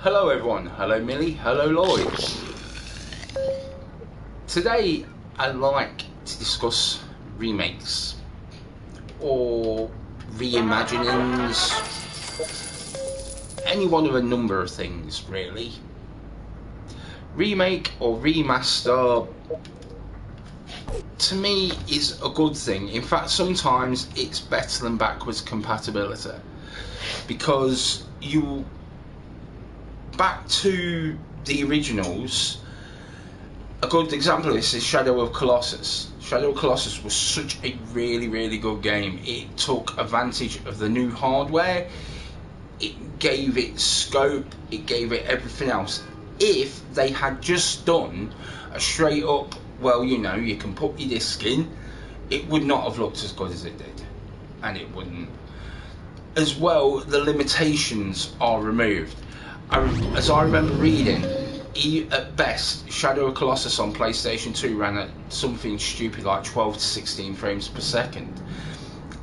Hello everyone, hello Millie, hello Lloyd. Today I'd like to discuss remakes or reimaginings, any one of a number of things really. Remake or remaster to me is a good thing. In fact, sometimes it's better than backwards compatibility, because you back to the originals. A good example of this is Shadow of Colossus. Shadow of Colossus was such a really good game. It took advantage of the new hardware, it gave it scope, it gave it everything else. If they had just done a straight up, well, you know, you can put your disc in, it would not have looked as good as it did, and it wouldn't. As well, the limitations are removed. As I remember reading, at best, Shadow of Colossus on PlayStation 2 ran at something stupid like 12 to 16 frames per second.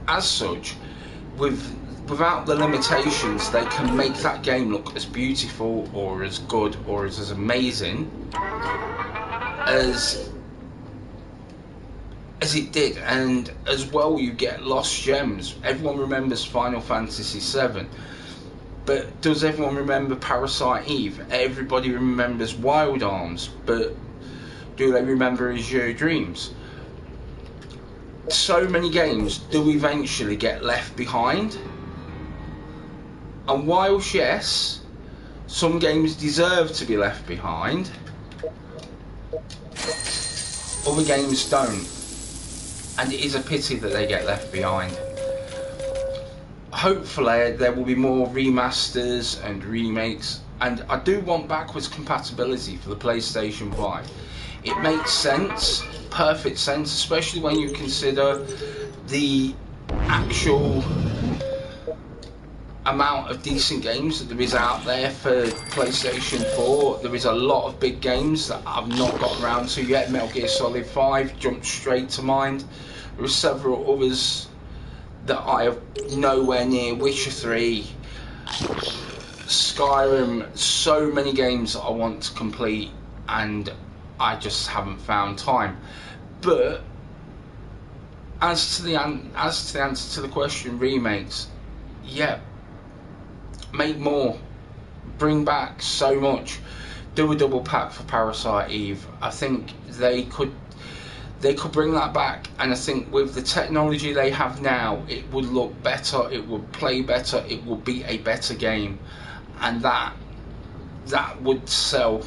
As such, without the limitations, they can make that game look as beautiful or as good or as amazing as it did. And as well, you get lost gems. Everyone remembers Final Fantasy VII. But does everyone remember Parasite Eve? Everybody remembers Wild Arms, but do they remember Azure Dreams? So many games do eventually get left behind. And whilst yes, some games deserve to be left behind, other games don't. And it is a pity that they get left behind. Hopefully there will be more remasters and remakes, and I do want backwards compatibility for the PlayStation 5. It makes sense, perfect sense, especially when you consider the actual amount of decent games that there is out there for PlayStation 4. There is a lot of big games that I've not got around to yet. Metal Gear Solid 5 jumped straight to mind. There are several others that I have nowhere near. Witcher 3, Skyrim, so many games that I want to complete and I just haven't found time. But as to the answer to the question, remakes, yeah, make more, bring back so much. Do a double pack for Parasite Eve. I think they could bring that back, and I think with the technology they have now, it would look better, it would play better, it would be a better game, and that would sell.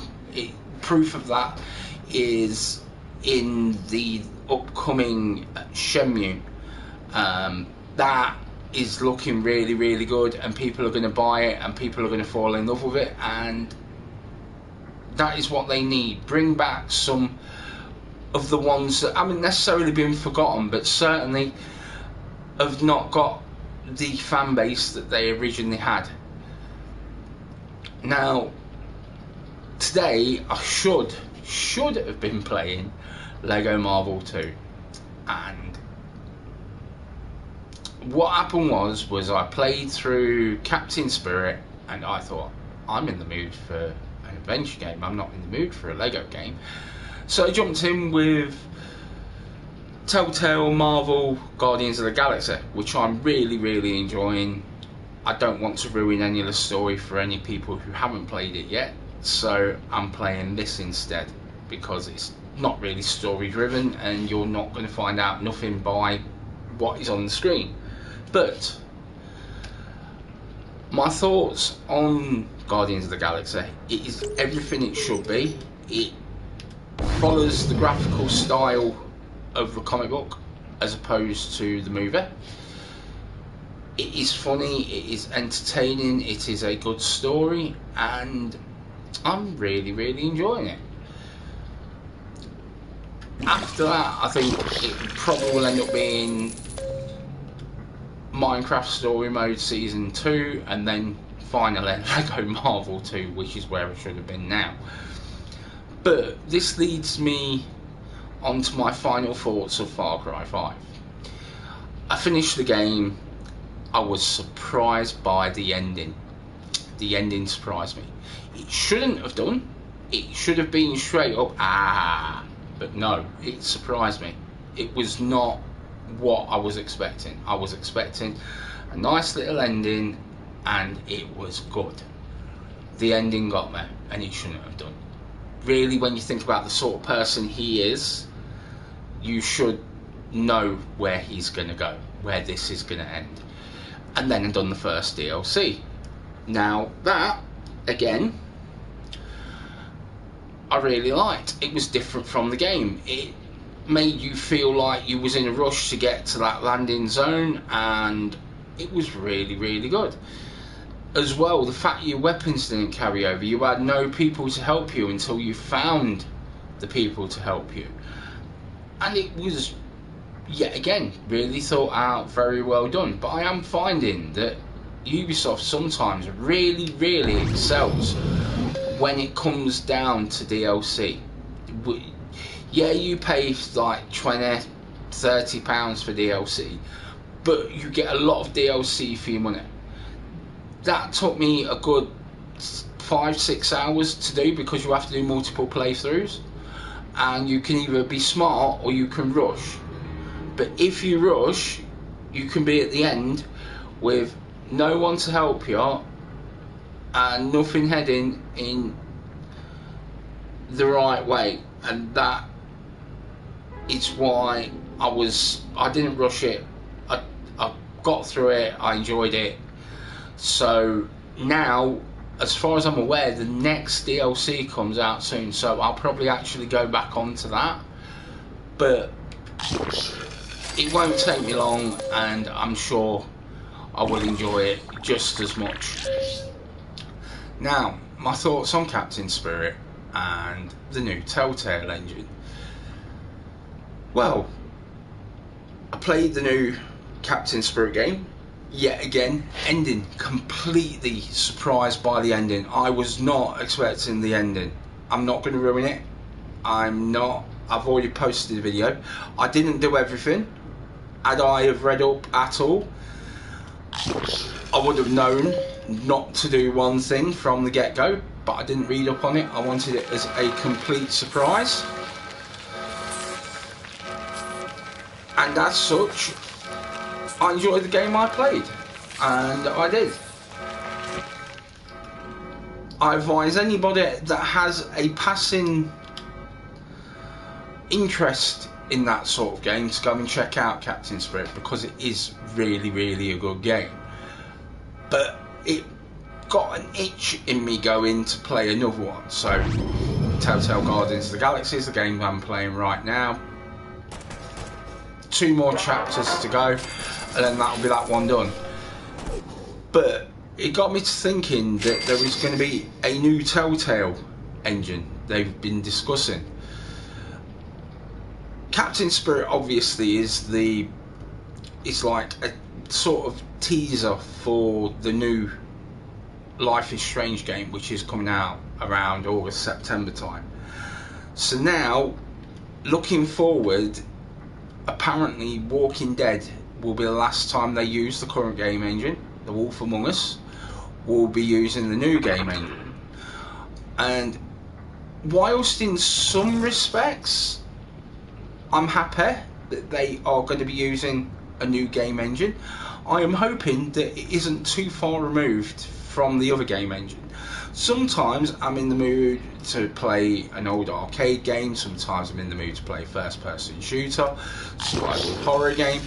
Proof of that is in the upcoming Shenmue. That is looking really good, and people are going to buy it, and people are going to fall in love with it, and that is what they need. Bring back some of the ones that haven't necessarily been forgotten, but certainly have not got the fan base that they originally had. Now, today I should have been playing Lego Marvel 2, and what happened was I played through Captain Spirit, and I thought, I'm in the mood for an adventure game, I'm not in the mood for a Lego game. So I jumped in with Telltale Marvel Guardians of the Galaxy, which I'm really enjoying. I don't want to ruin any of the story for any people who haven't played it yet, so I'm playing this instead, because it's not really story driven and you're not going to find out nothing by what is on the screen. But my thoughts on Guardians of the Galaxy, it is everything it should be. It follows the graphical style of the comic book as opposed to the movie. It is funny, it is entertaining, it is a good story, and I'm really enjoying it. After that, I think it probably will end up being Minecraft Story Mode Season 2, and then finally Lego Marvel 2, which is where it should have been now. But this leads me on to my final thoughts of Far Cry 5. I finished the game, I was surprised by the ending. the ending surprised me. It shouldn't have done. It should have been straight up, but no, it surprised me. It was not what I was expecting. I was expecting a nice little ending, and it was good. The ending got me, and it shouldn't have done. Really, when you think about the sort of person he is, you should know where he's going to go, where this is going to end. And then I've done the first DLC. Now that, again, I really liked. It was different from the game. It made you feel like you was in a rush to get to that landing zone, and it was really, really good. As well, the fact your weapons didn't carry over, you had no people to help you until you found the people to help you. And it was, yet again, really thought out, very well done. But I am finding that Ubisoft sometimes really, really excels when it comes down to DLC. Yeah, you pay like £20, £30 for DLC, but you get a lot of DLC for your money. That took me a good 5-6 hours to do, because you have to do multiple playthroughs, and you can either be smart or you can rush. But if you rush, you can be at the end with no one to help you and nothing heading in the right way, and that is why I didn't rush it. I got through it, I enjoyed it. So now, as far as I'm aware, the next DLC comes out soon, so I'll probably actually go back onto that, but it won't take me long, and I'm sure I will enjoy it just as much. Now, my thoughts on Captain Spirit and the new Telltale engine. Well, I played the new Captain Spirit game. Yet again, ending, completely surprised by the ending. I was not expecting the ending. I'm not going to ruin it. I've already posted the video. I didn't do everything. Had I have read up at all, I would have known not to do one thing from the get-go, but I didn't read up on it. I wanted it as a complete surprise. And as such, I enjoyed the game I played, and I did. I advise anybody that has a passing interest in that sort of game to go and check out Captain Spirit, because it is really, really a good game. But it got an itch in me going to play another one. So Telltale Guardians of the Galaxy is the game I'm playing right now. 2 more chapters to go, and then that'll be that one done. But it got me to thinking that there is going to be a new Telltale engine they've been discussing. Captain Spirit obviously is it's like a sort of teaser for the new Life is Strange game, which is coming out around August, September time. So now, looking forward, apparently Walking Dead will be the last time they use the current game engine. The Wolf Among Us will be using the new game engine. And whilst in some respects I'm happy that they are going to be using a new game engine, I am hoping that it isn't too far removed from the other game engine. Sometimes I'm in the mood to play an old arcade game, sometimes I'm in the mood to play a first-person shooter, survival horror game.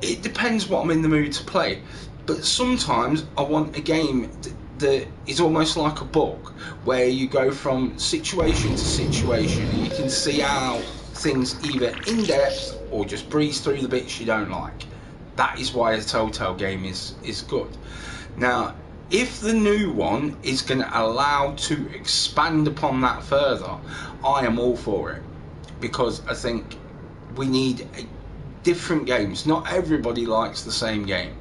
It depends what I'm in the mood to play. But sometimes I want a game that is almost like a book, where you go from situation to situation and you can see how things either in depth or just breeze through the bits you don't like. That is why a Telltale game is good. Now, if the new one is going to allow to expand upon that further, I am all for it, because I think we need different games. Not everybody likes the same game.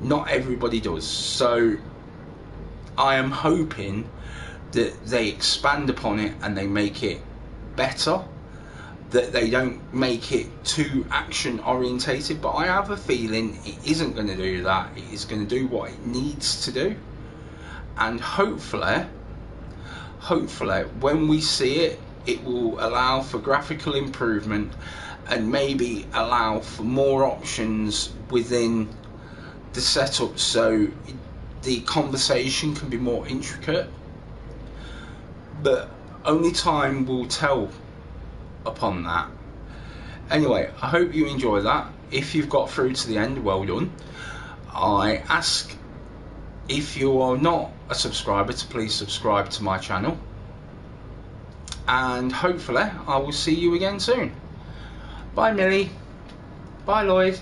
Not everybody does. So I am hoping that they expand upon it and they make it better, that they don't make it too action orientated. But I have a feeling it isn't going to do that. It is going to do what it needs to do. and hopefully when we see it, it will allow for graphical improvement and maybe allow for more options within the setup, so the conversation can be more intricate, but only time will tell upon that. Anyway, I hope you enjoy that. If you've got through to the end, well done. I ask, if you are not a subscriber, to please subscribe to my channel, and hopefully I will see you again soon. Bye Millie, bye Lloyd.